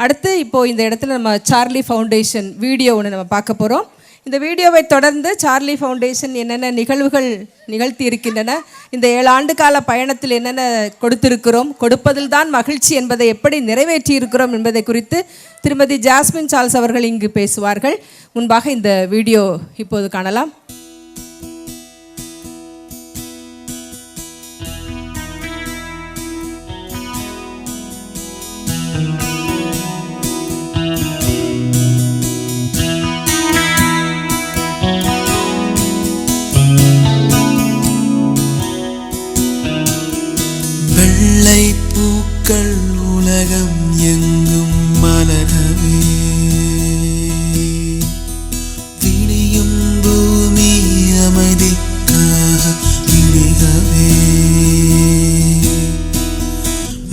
அடுத்து இப்போது இந்த இடத்துல நம்ம சார்லி ஃபவுண்டேஷன் வீடியோ ஒன்று நம்ம பார்க்க போகிறோம். இந்த வீடியோவை தொடர்ந்து சார்லி ஃபவுண்டேஷன் என்னென்ன நிகழ்வுகள் நிகழ்த்தி இருக்கின்றன, இந்த 7 ஆண்டு கால பயணத்தில் என்னென்ன கொடுத்திருக்கிறோம், கொடுப்பதில் தான் மகிழ்ச்சி என்பதை எப்படி நிறைவேற்றி இருக்கிறோம் என்பதை குறித்து திருமதி ஜாஸ்மின் சார்ல்ஸ் அவர்கள் இங்கு பேசுவார்கள். முன்பாக இந்த வீடியோ இப்போது காணலாம். வெள்ளை பூக்கள் உலகம் எங்கும் மலரவே, விடியும் பூமி அமைதிக்காக விழிகவே,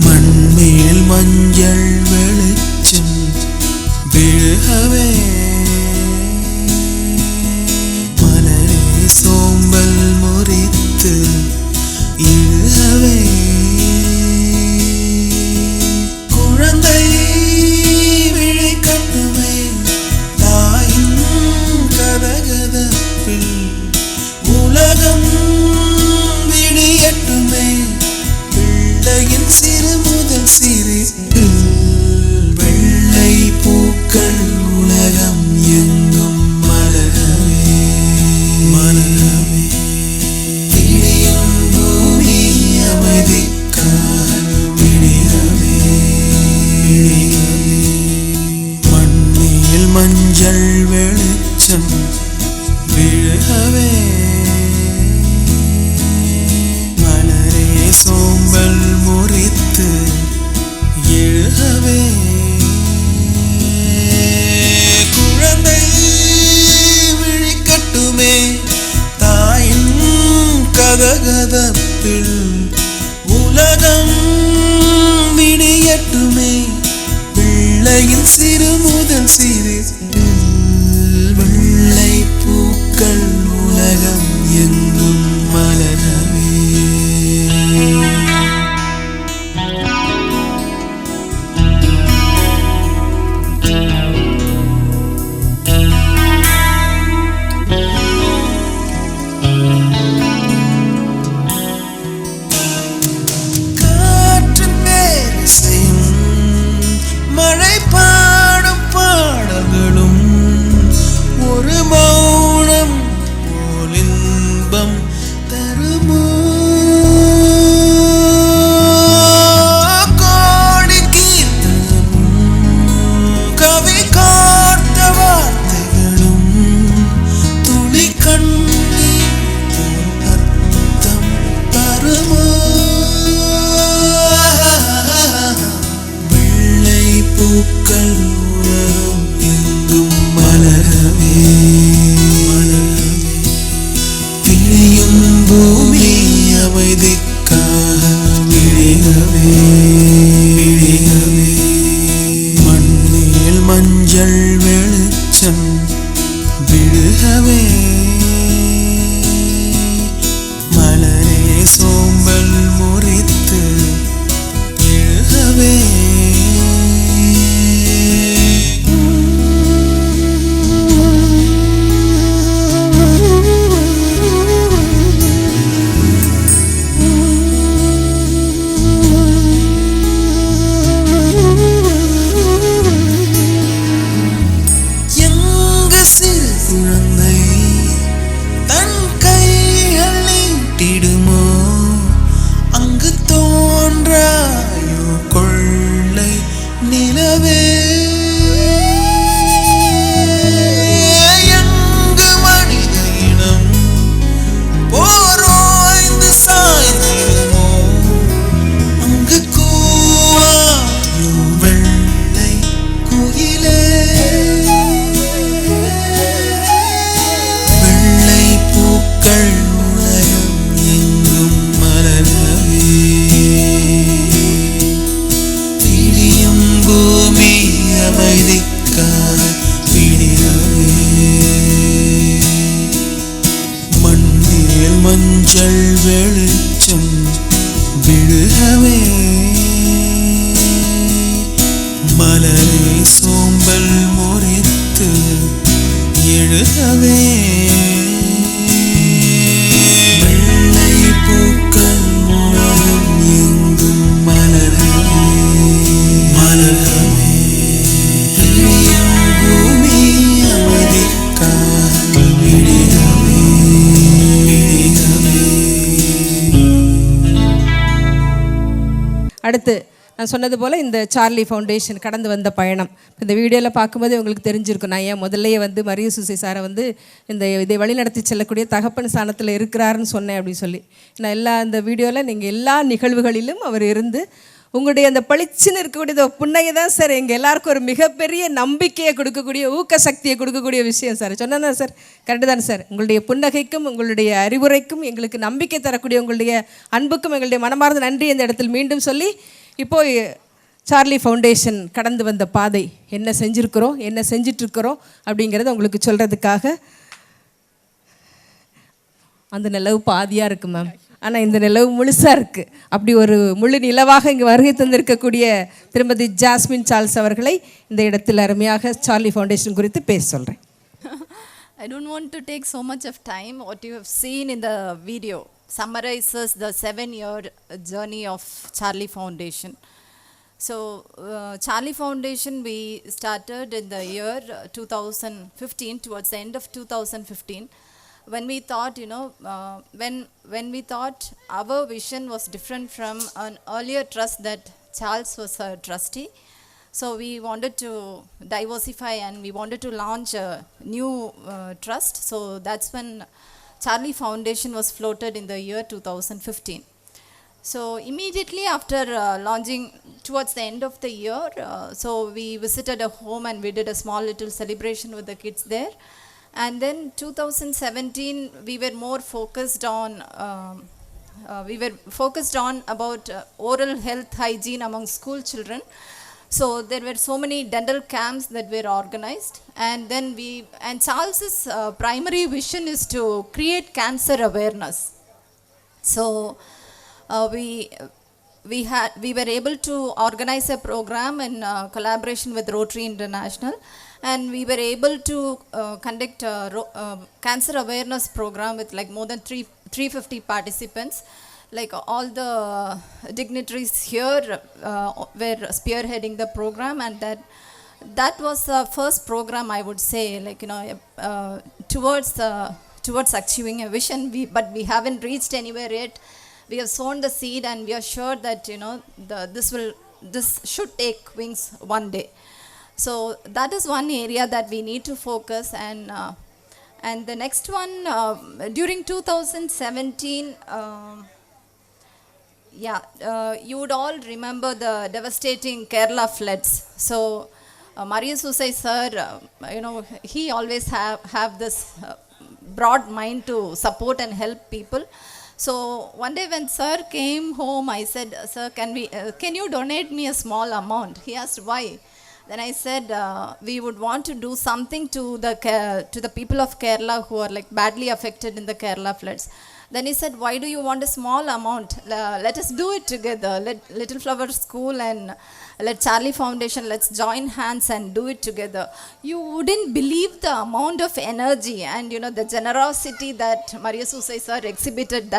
மண்மேல் மஞ்சள் வெளிச்சம் விழுகவே, மலரே சோம்பல் முறித்து இழுகவே, குழந்தை விழி கட்டுமே தாயின் கதகதப்பில், உலகம் விடியட்டுமே பிள்ளையின் சிறு முதல் சிரிப்பு, வெள்ளை பூக்கள் உலகம் எங்கும் மலரவே மலரவே, விடியும் பூமி அமைதிக்காக விடியவே, மண்ணில் மஞ்சள் வெளிச்சம் விழுகவே, மலரே சோம்பல் முறித்து எழுகவே, குழந்தை விழிக்கட்டுமே தாயின் கதகதப்பில், உலகம் விடியட்டுமே பிள்ளையின் சிறு முதல் சிரிப்பு, வெள்ளை பூக்கள் உலகம் எங்கும் மலரவே. காற்றின் நேரிசையும் மழை பாடும் பாடல்களும் ஒரு மௌனம் போல் இன்பம் தருமோ, கோடி கீர்த்தனமும் கவி காத்த வார்த்தைகளும் துளி கண்ணீர் போல் அர்த்தம் தருமோ, வெள்ளை பூக்கள் உலகம் எங்கும் மலரவே மலரவே, விழியும் பூமி அமைதிக்காக விழிகவே விழிகவே, மண்ணில் மஞ்சள் வெளிச்சம் விழுகவே, மலரே சோம்பல் முறித்து எழுகவே, அடுத்து நான் சொன்னது போல் இந்த சார்லி ஃபவுண்டேஷன் கடந்து வந்த பயணம் இந்த வீடியோவில் பார்க்கும்போது உங்களுக்கு தெரிஞ்சிருக்கும். நான் ஏன் முதல்லையே வந்து மரிய சூசை சாரை வந்து இதை வழிநடத்தி செல்லக்கூடிய தகப்பன் ஸ்தானத்தில் இருக்கிறாருன்னு சொன்னேன் அப்படின்னு சொல்லி. நான் இந்த வீடியோவில் நீங்கள் எல்லா நிகழ்வுகளிலும் அவர் இருந்து உங்களுடைய அந்த பளிச்சுன்னு இருக்கக்கூடிய புன்னகை தான் சார் எங்கள் எல்லாருக்கும் ஒரு மிகப்பெரிய நம்பிக்கையை கொடுக்கக்கூடிய ஊக்க சக்தியை கொடுக்கக்கூடிய விஷயம் சார். சொன்னா சார் கரெக்டு தானே சார்? உங்களுடைய புன்னகைக்கும் உங்களுடைய அறிவுரைக்கும் எங்களுக்கு நம்பிக்கை தரக்கூடிய உங்களுடைய அன்புக்கும் எங்களுடைய மனமார்ந்த நன்றி இந்த இடத்தில் மீண்டும் சொல்லி, இப்போது சார்லி ஃபவுண்டேஷன் கடந்து வந்த பாதை என்ன செஞ்சுருக்கிறோம், என்ன செஞ்சிட்ருக்கிறோம் அப்படிங்கிறத உங்களுக்கு சொல்கிறதுக்காக. அந்த நிலவு பாதியாக இருக்குது மேம், ஆனால் இந்த நிலவு முழுசாக இருக்குது. அப்படி ஒரு முழு நிலவாக இங்கே வருகை தந்திருக்கக்கூடிய திருமதி ஜாஸ்மின் சார்ல்ஸ் அவர்களை இந்த இடத்தில் அருமையாக சார்லி ஃபவுண்டேஷன் குறித்து பேச சொல்கிறேன். I don't want to take so much of time. What you have seen in the video summarizes the 7-year journey of Charli Foundation. So Charli Foundation we started in the year 2015, towards the end of 2015, when we thought, when we thought our vision was different from an earlier trust that Charles was a trustee. So we wanted to diversify and we wanted to launch a new trust. So that's when Charli Foundation was floated in the year 2015. So immediately after launching towards the end of the year, so we visited a home and we did a small little celebration with the kids there. And then 2017 we were more focused on about oral health hygiene among school children. So there were so many dental camps that were organized, and then Charles's primary vision is to create cancer awareness. So we were able to organize a program in collaboration with Rotary International, and we were able to conduct a cancer awareness program with like more than 350 participants. Like all the dignitaries here were spearheading the program, and that was the first program, I would say, like towards achieving a vision. But we haven't reached anywhere yet. We have sown the seed, and we are sure that this should take wings one day. So that is one area that we need to focus. And the next one, during 2017, you would all remember the devastating Kerala floods. So Maria Susai sir, he always have this broad mind to support and help people. So one day when sir came home, I said, sir, can you donate me a small amount? He asked why. Then I said, we would want to do something to the people of Kerala who are like badly affected in the Kerala floods. Then he said, why do you want a small amount? Let us do it together. Let Little Flower School and let Charli Foundation, let's join hands and do it together. You wouldn't believe the amount of energy and the generosity that Maria Susai sir exhibited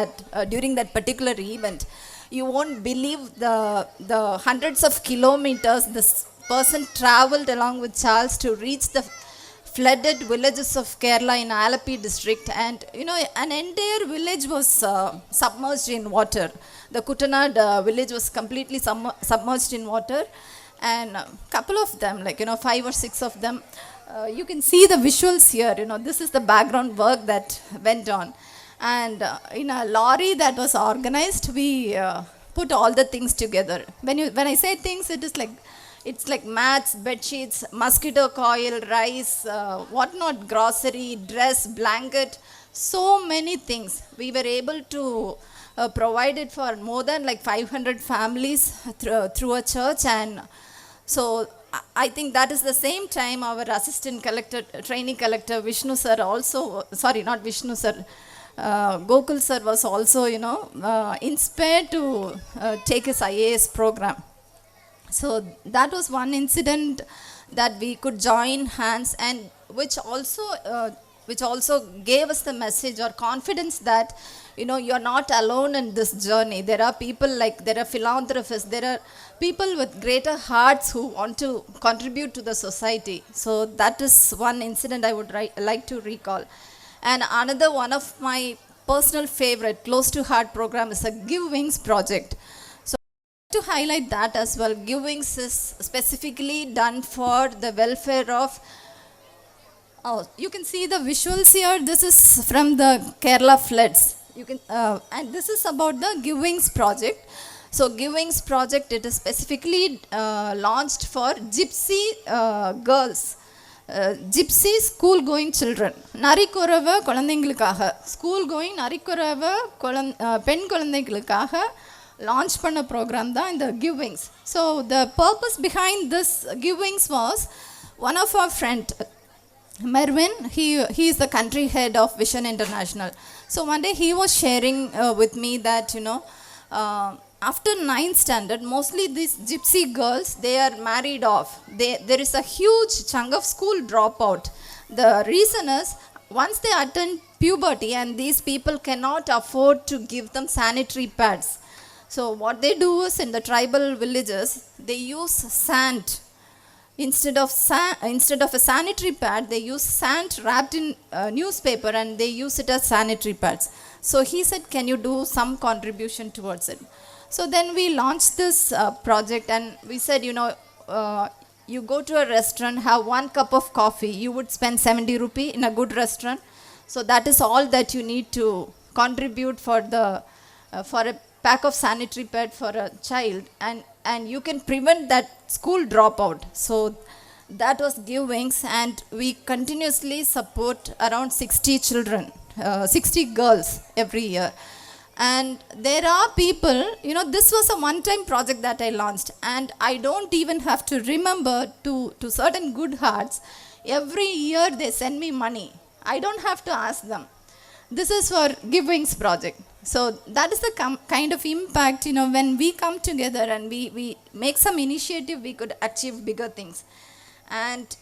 during that particular event. You won't believe the hundreds of kilometers this person traveled along with Charles to reach the flooded villages of Kerala in Alapi district, and an entire village was submerged in water. The Kuttanad village was completely submerged in water, and a couple of them, 5 or 6 of them, you can see the visuals here. This is the background work that went on, and in a lorry that was organized, we put all the things together. When I say things, it's like mats, bed sheets, mosquito coil, rice, whatnot, grocery, dress, blanket, so many things. We were able to provide it for more than 500 families through a church. And so I think that is the same time our assistant collector, trainee collector Vishnu sir also, sorry, not Vishnu sir, Gokul sir was also inspired to take his IAS program. So that was one incident that we could join hands, and which also gave us the message or confidence that you're not alone in this journey. There are people, there are philanthropists, there are people with greater hearts who want to contribute to the society. So that is one incident I would like to recall. And another one of my personal favorite, close to heart program is a Give Wings project. To highlight that as well, givings is specifically done for the welfare of. Oh, you can see the visuals here. This is from the Kerala floods. You can, and this is about the Givings project. So Givings project, it is specifically launched for gypsy girls, gypsy school going children. Narikorava குழந்தைகளுக்காக school going நரிக்குறவ பெண் குழந்தைகளுக்காக launch பண்ண program தான் இந்த Givings. So the purpose behind this Givings was one of our friend Mervin, he is the country head of Vision International. So one day he was sharing with me that, you know, after 9th standard, mostly these gypsy girls, they are married off. There is a huge chunk of school dropout. The reason is, once they attain puberty and these people cannot afford to give them sanitary pads. So what they do is, in the tribal villages, they use sand. Instead of a sanitary pad, they use sand wrapped in newspaper and they use it as sanitary pads. So he said, can you do some contribution towards it? So then we launched this project, and we said, you know, you go to a restaurant, have 1 cup of coffee, you would spend 70 rupee in a good restaurant. So that is all that you need to contribute for a pack of sanitary pad for a child, and you can prevent that school dropout. So that was Givings, and we continuously support around 60 children, 60 girls every year. And there are people, you know, this was a one-time project that I launched, and I don't even have to remember to certain good hearts. Every year they send me money. I don't have to ask them. This is for Givings project. So that is the kind of impact, you know, when we come together and we make some initiative, we could achieve bigger things. And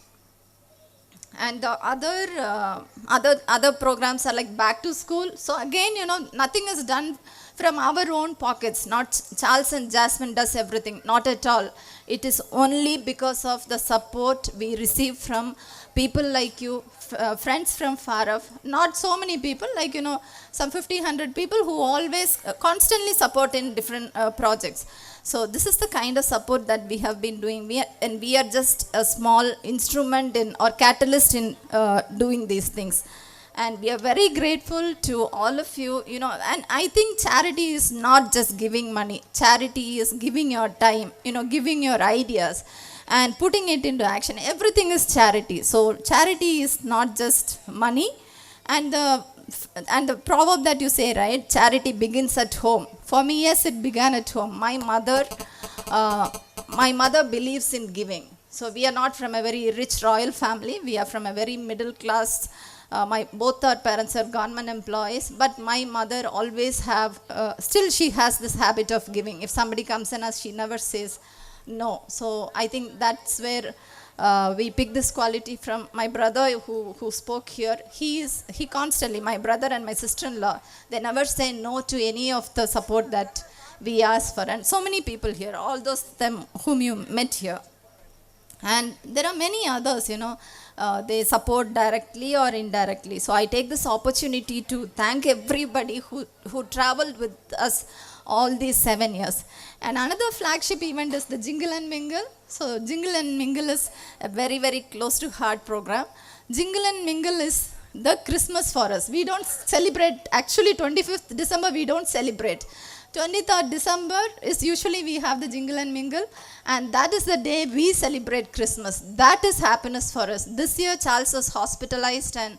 the other programs are like back to school. So again, you know, nothing is done from our own pockets. Not Charles and Jasmine does everything. Not at all. It is only because of the support we receive from people like you, friends from far off. Not so many people, like, you know, some 50-100 people who always constantly support in different projects. So this is the kind of support that we have been doing. We are just a small instrument in, or catalyst in doing these things. And we are very grateful to all of you, you know, and I think charity is not just giving money. Charity is giving your time, you know, giving your ideas and putting it into action. Everything is charity. So charity is not just money. And the proverb that you say, right, charity begins at home. For me, yes, it began at home. My mother believes in giving. So we are not from a very rich royal family. We are from a very middle class. Both our parents are government employees, but my mother always still she has this habit of giving. If somebody comes in us, she never says no. So I think that's where we pick this quality from my brother who spoke here. He constantly, my brother and my sister-in-law, they never say no to any of the support that we ask for. And so many people here, all those them whom you met here. And there are many others, you know, they support directly or indirectly. So I take this opportunity to thank everybody who traveled with us all these 7 years. And another flagship event is the Jingle and Mingle. So Jingle and Mingle is a very, very close to heart program. Jingle and Mingle is the Christmas for us. We don't celebrate, actually 25th December we don't celebrate. 23rd December is usually we have the Jingle and Mingle, and that is the day we celebrate Christmas. That is happiness for us. This year Charles was hospitalized, and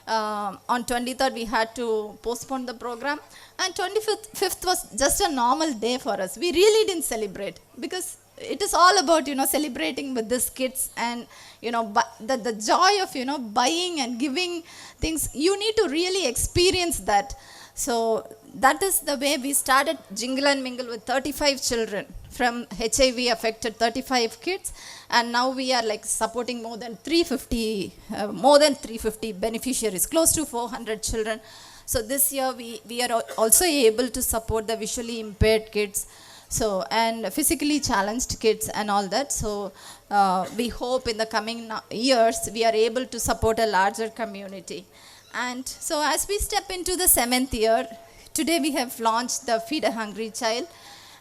on 23rd we had to postpone the program, and 25th was just a normal day for us. We really didn't celebrate because it is all about, you know, celebrating with these kids, and, you know, the joy of, you know, buying and giving things. You need to really experience that. So that is the way we started Jingle and Mingle with 35 children from HIV affected 35 kids, and now we are like supporting more than 350 beneficiaries, close to 400 children. So this year we are also able to support the visually impaired kids, so, and physically challenged kids and all that. So we hope in the coming years we are able to support a larger community. And so as we step into the 7th year, today we have launched the Feed a Hungry Child,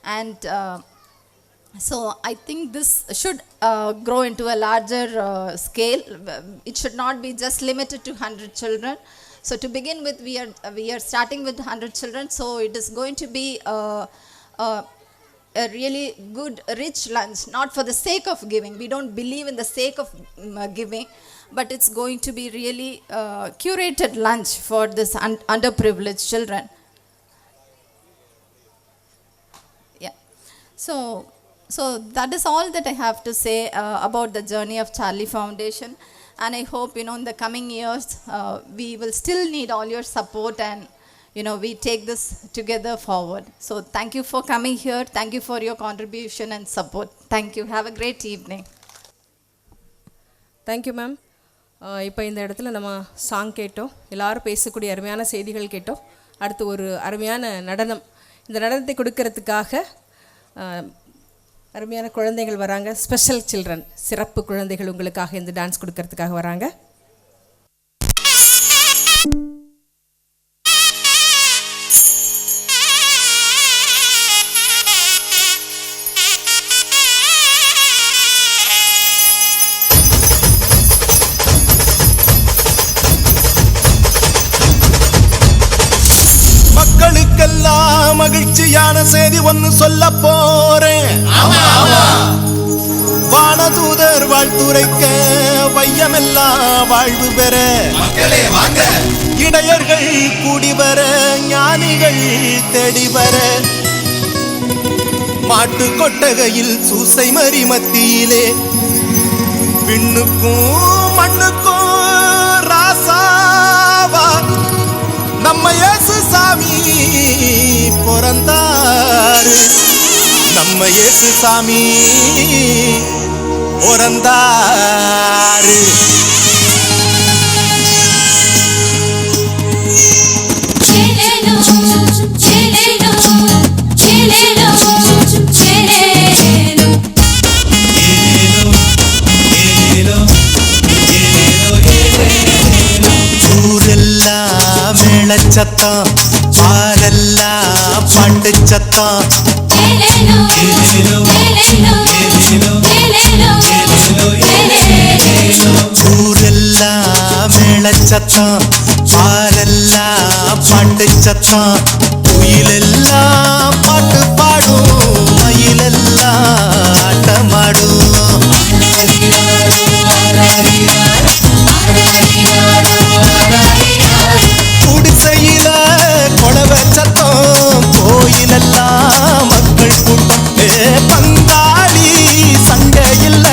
and So I think this should grow into a larger scale. It should not be just limited to 100 children. So to begin with, we are starting with 100 children. So it is going to be a really good, rich lunch, not for the sake of giving. We don't believe in the sake of giving, but it's going to be really curated lunch for this underprivileged children. Yeah. So that is all that I have to say about the journey of Charli Foundation, and I hope, you know, in the coming years we will still need all your support, and you know, we take this together forward. So thank you for coming here. Thank you for your contribution and support. Thank you. Have a great evening. Thank you ma'am. இப்போ இந்த இடத்துல நம்ம song கேட்டோம், எல்லோரும் பேசக்கூடிய அருமையான செய்திகள் கேட்டோம். அடுத்து ஒரு அருமையான நடனம். இந்த நடனத்தை கொடுக்கறதுக்காக அருமையான குழந்தைகள் வராங்க. ஸ்பெஷல் சில்ட்ரன், சிறப்பு குழந்தைகள் உங்களுக்காக இந்த டான்ஸ் கொடுக்கறதுக்காக வராங்க. மக்களுக்கெல்லாம் மகிழ்ச்சியான செய்தி ஒன்னு சொல்ல போறேன். வானதூதர் வாழ்த்துரைக்க வையமெல்லாம் வாழ்வு பெற இடையர்கள் கூடி வர ஞானிகள் தேடி வர மாட்டு கொட்டகையில் சூசை மறி மத்தியிலே விண்ணுக்கும் மண்ணுக்கும் ராசாவா நம்ம இயேசு சாமி பிறந்தாரு. நம்ம இயேசு சாமி பிறந்தாரு. ஊரெல்லாம் மேளச்சத்தம், பாரெல்லாம் பாட்டு சத்தம். ஊரெல்லாம் மேளச்சத்தம், பாரெல்லாம் பாட்டு சத்தம். குயிலெல்லாம் பாட்டு பாடும், மயிலெல்லாம் ஆட்டமாடும். குடிசையில கொலவ சத்தம், கோயிலெல்லாம் மக்கள் கூட்டம். பந்தாளி சண்டை இல்ல,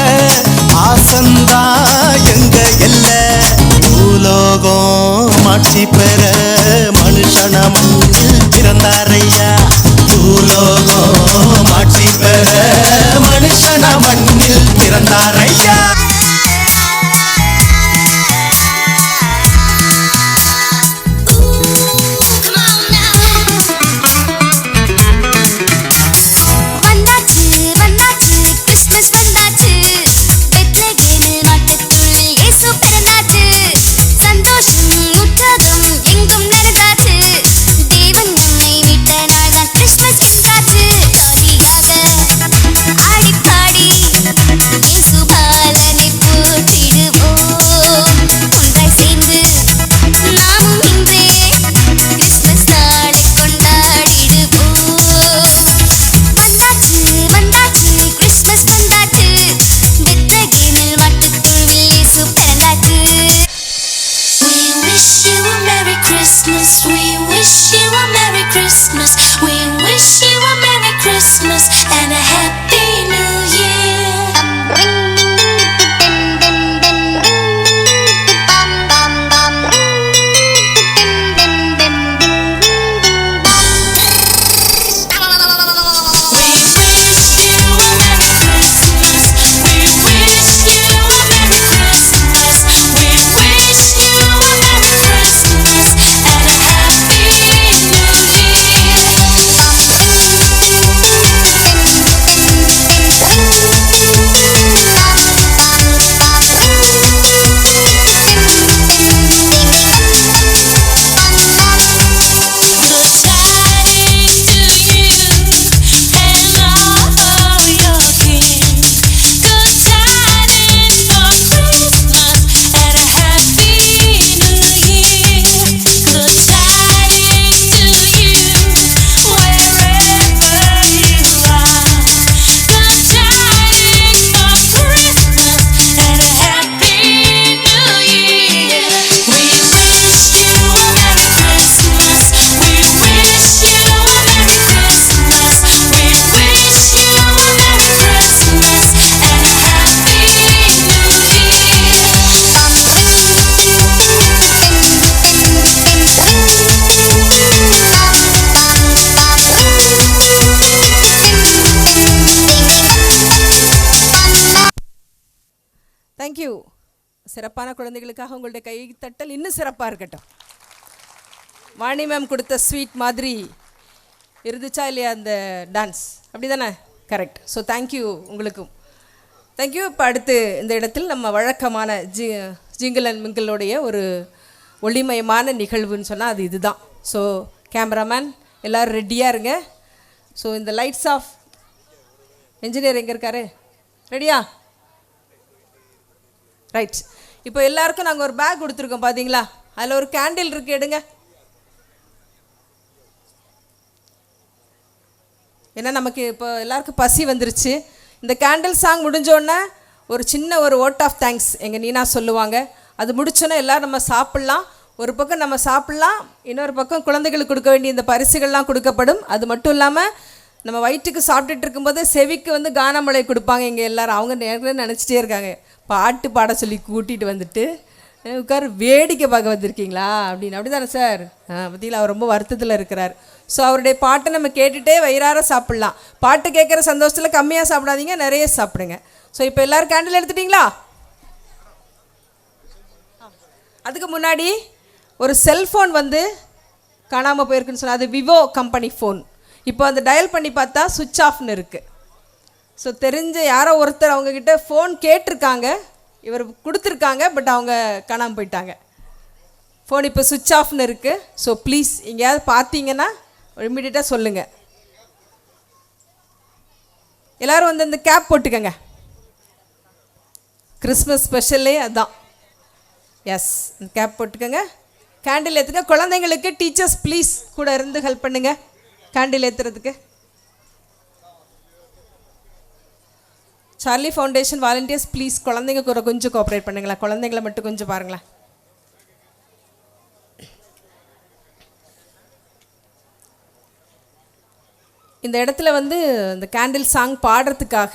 ஆசந்தா எங்க இல்ல. பூலோகம் மாட்சி பெற மனுஷன மண்ணில் பிறந்தாரையா. தேங்க்யூ. சிறப்பான குழந்தைகளுக்காக உங்களுடைய கை தட்டல் இன்னும் சிறப்பாக இருக்கட்டும். வாணி மேம் கொடுத்த ஸ்வீட் மாதிரி இருந்துச்சா இல்லையா அந்த டான்ஸ்? அப்படி தானே? கரெக்ட். ஸோ தேங்க்யூ உங்களுக்கும். தேங்க்யூ. இப்போ அடுத்து இந்த இடத்தில் நம்ம வழக்கமான ஜிங்கிள் அண்ட் மிங்கிளோடைய ஒரு ஒளிமயமான நிகழ்வுன்னு சொன்னால் அது இதுதான். ஸோ கேமராமேன் எல்லோரும் ரெடியாக இருங்க. ஸோ இந்த லைட்ஸ் ஆஃப் என்ஜினியர் எங்கே இருக்காரு? ரெடியா? ரைட். இப்போ எல்லாருக்கும் நாங்கள் ஒரு பேக் கொடுத்துருக்கோம் பார்த்தீங்களா? அதில் ஒரு கேண்டில் இருக்குது, எடுங்க. ஏன்னா நமக்கு இப்போ எல்லாருக்கும் பசி வந்துருச்சு. இந்த கேண்டில் சாங் முடிஞ்சோடனே ஒரு சின்ன ஒரு ஓட் ஆஃப் தேங்க்ஸ் எங்கள் நீனா சொல்லுவாங்க. அது முடிச்சோன்னே எல்லோரும் நம்ம சாப்பிட்லாம். ஒரு பக்கம் நம்ம சாப்பிட்லாம், இன்னொரு பக்கம் குழந்தைகளுக்கு கொடுக்க வேண்டிய இந்த பரிசுகள்லாம் கொடுக்கப்படும். அது மட்டும் இல்லாமல் நம்ம வயிற்றுக்கு சாப்பிட்டுட்டு இருக்கும்போது செவிக்கு வந்து கானமழை கொடுப்பாங்க. இங்கே எல்லோரும் அவங்க நேரத்தில் நினச்சிட்டே இருக்காங்க, பாட்டு பாட சொல்லி கூட்டிகிட்டு வந்துட்டு உட்கார் வேடிக்கை பார்க்க வந்திருக்கீங்களா அப்படின்னு. அப்படி தானே சார்? பற்றியில் அவர் ரொம்ப வருத்தத்தில் இருக்கிறார். ஸோ அவருடைய பாட்டை நம்ம கேட்டுகிட்டே வயிறார சாப்பிட்லாம். பாட்டு கேட்குற சந்தோஷத்தில் கம்மியாக சாப்பிடாதீங்க, நிறைய சாப்பிடுங்க. ஸோ இப்போ எல்லோரும் கேண்டில் எடுத்துட்டிங்களா? அதுக்கு முன்னாடி ஒரு செல்ஃபோன் வந்து காணாமல் போயிருக்குன்னு சொன்னால் அது விவோ கம்பெனி ஃபோன். இப்போ அந்த டயல் பண்ணி பார்த்தா சுவிட்ச் ஆஃப்னு இருக்குது. ஸோ தெரிஞ்ச யாரோ ஒருத்தர் அவங்கக்கிட்ட ஃபோன் கேட்டிருக்காங்க, இவர் கொடுத்துருக்காங்க, பட் அவங்க காணாமல் போயிட்டாங்க. ஃபோன் இப்போ சுவிட்ச் ஆஃப்னு இருக்குது. ஸோ ப்ளீஸ் எங்கேயாவது பார்த்தீங்கன்னா இம்மிடியட்டாக சொல்லுங்கள். எல்லோரும் வந்து இந்த கேப் போட்டுக்கங்க. கிறிஸ்மஸ் ஸ்பெஷலே அதுதான். எஸ், இந்த கேப் போட்டுக்கோங்க. கேண்டில் ஏற்றுங்க. குழந்தைங்களுக்கு டீச்சர்ஸ் ப்ளீஸ் கூட இருந்து ஹெல்ப் பண்ணுங்கள் கேண்டில் ஏற்றுறதுக்கு. சார்லி ஃபவுண்டேஷன் வாலண்டியர்ஸ் ப்ளீஸ் குழந்தைங்க கூட கொஞ்சம் கோஆப்ரேட் பண்ணுங்களா. குழந்தைங்களை மட்டும் கொஞ்சம் பாருங்களேன். இந்த இடத்துல வந்து இந்த கேண்டில் சாங் பாடுறதுக்காக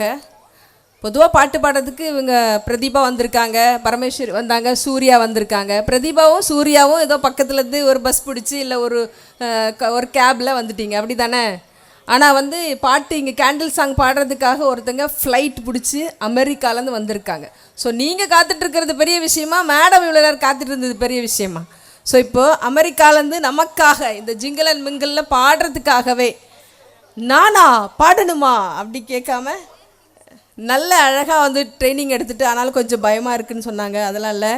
பொதுவாக பாட்டு பாடுறதுக்கு இவங்க பிரதீபா வந்திருக்காங்க, பரமேஸ்வரி வந்தாங்க, சூர்யா வந்திருக்காங்க. பிரதீபாவும் சூர்யாவும் ஏதோ பக்கத்துலேருந்து ஒரு பஸ் பிடிச்சி இல்லை ஒரு கேபில் வந்துட்டீங்க, அப்படி தானே? ஆனால் வந்து பாட்டு இங்கே கேண்டில் சாங் பாடுறதுக்காக ஒருத்தங்க ஃப்ளைட் பிடிச்சி அமெரிக்காலேருந்து வந்திருக்காங்க. ஸோ நீங்கள் காத்துட்ருக்கிறது பெரிய விஷயமா, மேடம் இவ்வளோ நேரம் காத்துட்டு இருந்தது பெரிய விஷயமா? ஸோ இப்போது அமெரிக்காலேருந்து நமக்காக இந்த ஜிங்கிள் அண்ட் மிங்கிளில் பாடுறதுக்காகவே நானா பாடணுமா அப்படி கேட்காம நல்ல அழகாக வந்து ட்ரைனிங் எடுத்துகிட்டு, ஆனாலும் கொஞ்சம் பயமாக இருக்குதுன்னு சொன்னாங்க. அதெல்லாம் இல்லை.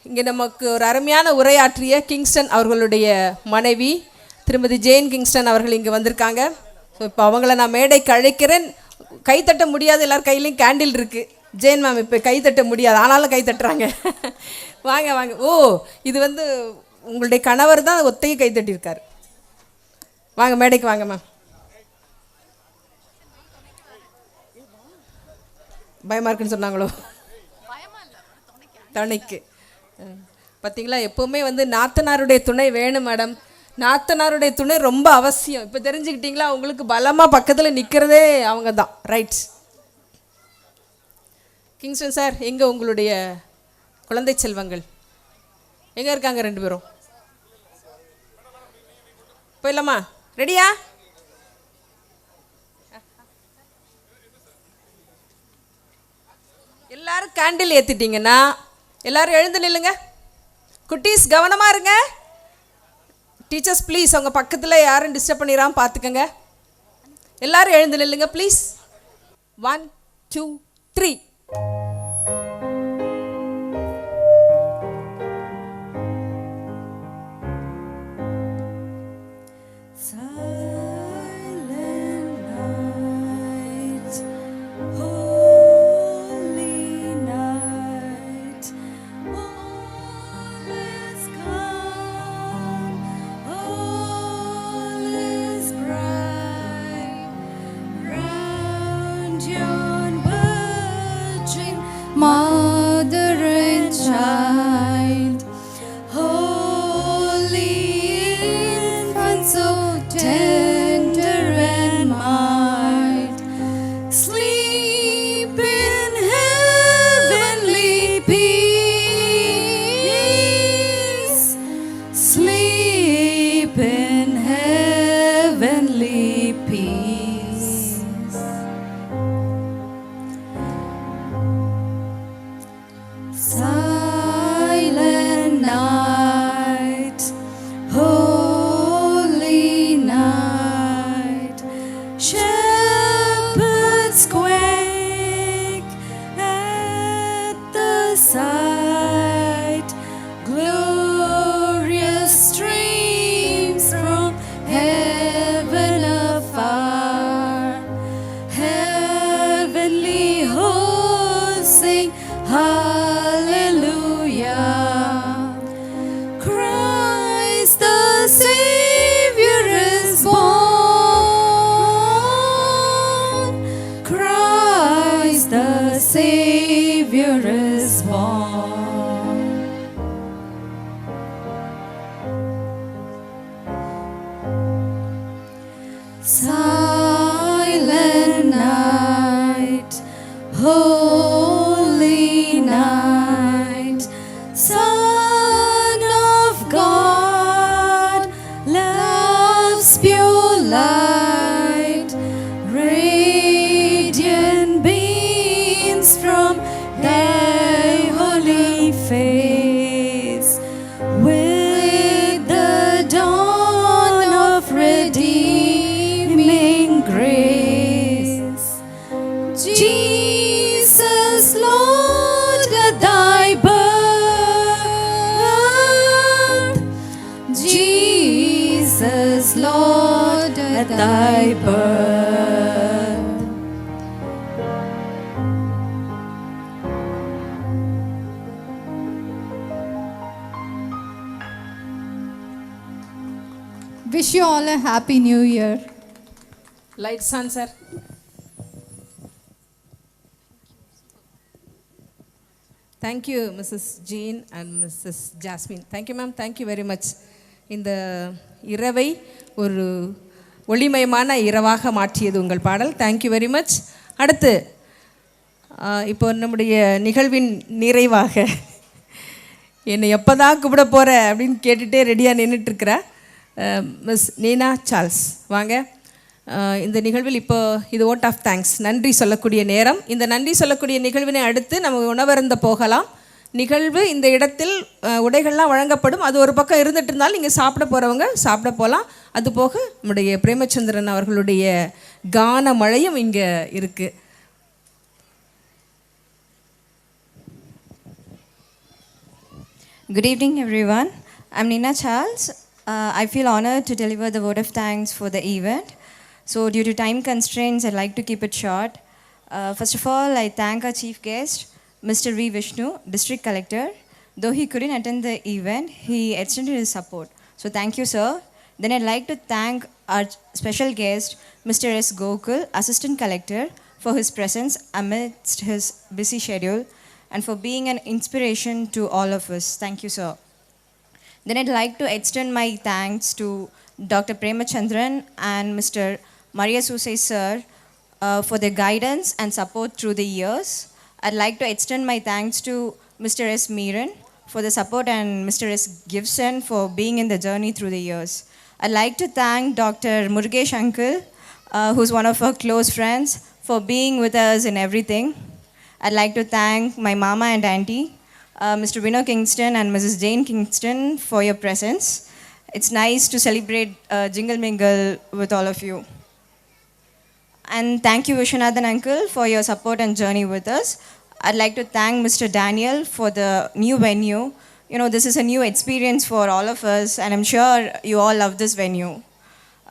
இங்கே நமக்கு ஒரு அருமையான உரையாற்றிய கிங்ஸ்டன் அவர்களுடைய மனைவி திருமதி ஜெயின் கிங்ஸ்டன் அவர்கள் இங்கே வந்திருக்காங்க. ஸோ இப்போ அவங்கள நான் மேடைக்கு அழைக்கிறேன். கைத்தட்ட முடியாது, எல்லார் கையிலையும் கேண்டில் இருக்குது. ஜெயின் மேம் இப்போ கைத்தட்ட முடியாது, ஆனாலும் கைத்தட்டுறாங்க. வாங்க வாங்க. ஓ, இது வந்து உங்களுடைய கணவர் தான் ஒத்தையை கைத்தட்டியிருக்கார். வாங்க மேடைக்கு வாங்க மேம். பயமாக இருக்குன்னு சொன்னாங்களோ? துணைக்கு பார்த்தீங்களா, எப்போவுமே வந்து நாத்தனாருடைய துணை வேணும் மேடம். நாத்தனாருடைய துணை ரொம்ப அவசியம். இப்போ தெரிஞ்சுக்கிட்டீங்களா? உங்களுக்கு பலமாக பக்கத்தில் நிற்கிறதே அவங்க தான். ரைட். கிங்ஸ்டன் சார், எங்கே உங்களுடைய குழந்தை செல்வங்கள் எங்கே இருக்காங்க? 2 பேரும் போயிடலாமா? ரெடியா? எல்லாரும் கேண்டில் ஏற்றிட்டிங்கன்னா எல்லாரும் எழுந்து நில்லுங்க. குட்டீஸ் கவனமாக இருங்க. டீச்சர்ஸ் ப்ளீஸ் அவங்க பக்கத்தில் யாரும் டிஸ்டர்ப் பண்ணிடாமல் பார்த்துக்கங்க. எல்லாரும் எழுந்து நில்லுங்க please. 1 2 3. Mother and child, holy infant, so tender and mild, sleep in heavenly peace, sleep in heavenly peace. Silent night, holy night, Son of God, love's pure light, radiant beams from thy holy face, with the dawn of redeeming grace. Jesus, Lord, at thy birth, Jesus, Lord, at thy birth. Wish you all a happy new year. Lights on, sir. Thank you, Mrs. Jean and Mrs. Jasmine. Thank you, ma'am. Thank you very much. இந்த இரவை ஒரு ஒளிமயமான இரவாக மாற்றியது உங்கள் பாடல். Thank you very much. அடுத்து இப்போ நம்முடைய நிகழ்வின் நிறைவாக என்னை எப்போ தான் கூப்பிட போகிற அப்படின்னு கேட்டுகிட்டே ரெடியாக நின்றுட்டுருக்கிற மிஸ் நீனா சார்ல்ஸ் வாங்க. இந்த நிகழ்வில் இப்போ இது ஓட் ஆஃப் தேங்க்ஸ், நன்றி சொல்லக்கூடிய நேரம். இந்த நன்றி சொல்லக்கூடிய நிகழ்வினை அடுத்து நம்ம உணவருந்த போகலாம். நிகழ்வு இந்த இடத்தில் உடைகள்லாம் வழங்கப்படும். அது ஒரு பக்கம் இருந்துட்டு இருந்தாலும் நீங்கள் சாப்பிட போகிறவங்க சாப்பிட போகலாம். அதுபோக நம்முடைய பிரேமச்சந்திரன் அவர்களுடைய கான மழையும் இங்கே இருக்குது. Good evening, everyone. I'm Nina Charles. I feel honored to deliver the vote of thanks for the event. So, due to time constraints, I'd like to keep it short. First of all, I thank our chief guest, Mr. V. Vishnu, District Collector. Though he couldn't attend the event, he extended his support. So, thank you, sir. Then I'd like to thank our special guest, Mr. S. Gokul, Assistant Collector, for his presence amidst his busy schedule and for being an inspiration to all of us. Thank you, sir. Then I'd like to extend my thanks to Dr. Premachandran and Mr. Maria Susai sir for their guidance and support through the years. I'd like to extend my thanks to Mr. S. Meeran for the support and Mr. S. Gibson for being in the journey through the years. I'd like to thank Dr. Murugesh uncle, who's one of our close friends, for being with us in everything. I'd like to thank my mama and auntie, Mr. Vino Kingston and Mrs. Jane Kingston, for your presence. It's nice to celebrate Jingle Mingle with all of you. And thank you, Vishwanathan uncle, for your support and journey with us. I'd like to thank Mr. Daniel for the new venue. You know, this is a new experience for all of us, and I'm sure you all love this venue.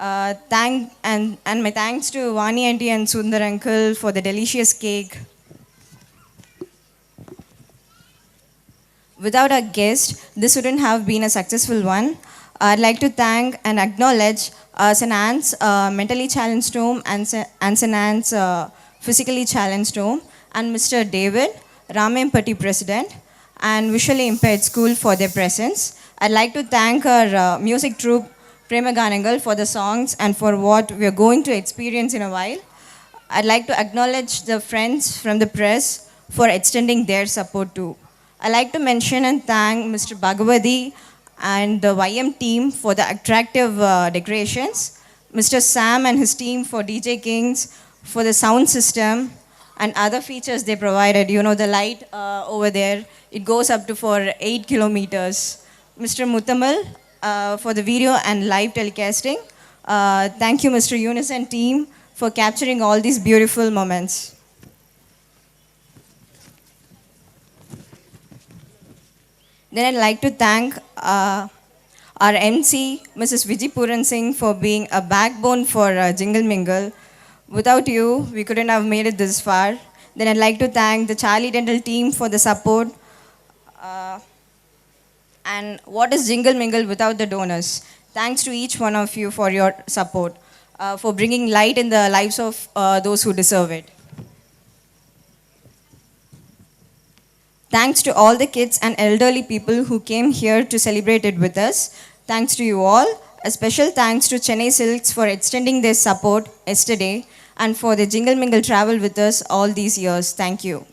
And my thanks to Vani auntie and Sundar uncle for the delicious cake. Without our guest, this wouldn't have been a successful one. I'd like to thank and acknowledge Sanan's mentally challenged home and Sanan's physically challenged home, and Mr. David, Ramempati President, and visually impaired school for their presence. I'd like to thank our music troupe, Prema Ganangal, for the songs and for what we are going to experience in a while. I'd like to acknowledge the friends from the press for extending their support too. I'd like to mention and thank Mr. Bhagavati and the YM team for the attractive decorations, Mr. Sam and his team for DJ Kings, for the sound system and other features they provided. You know, the light over there, it goes up to for 8 kilometers. Mr. Muthamil for the video and live telecasting. Thank you, Mr. Unison team, for capturing all these beautiful moments. Then I'd like to thank our MC, Mrs. Vijay Puran Singh, for being a backbone for Jingle Mingle. Without you, we couldn't have made it this far. Then I'd like to thank the Charli Dental team for the support. And what is Jingle Mingle without the donors? Thanks to each one of you for your support, for bringing light in the lives of those who deserve it. Thanks to all the kids and elderly people who came here to celebrate it with us. Thanks to you all. A special thanks to Chennai Silks for extending their support yesterday and for the Jingle Mingle travel with us all these years. Thank you.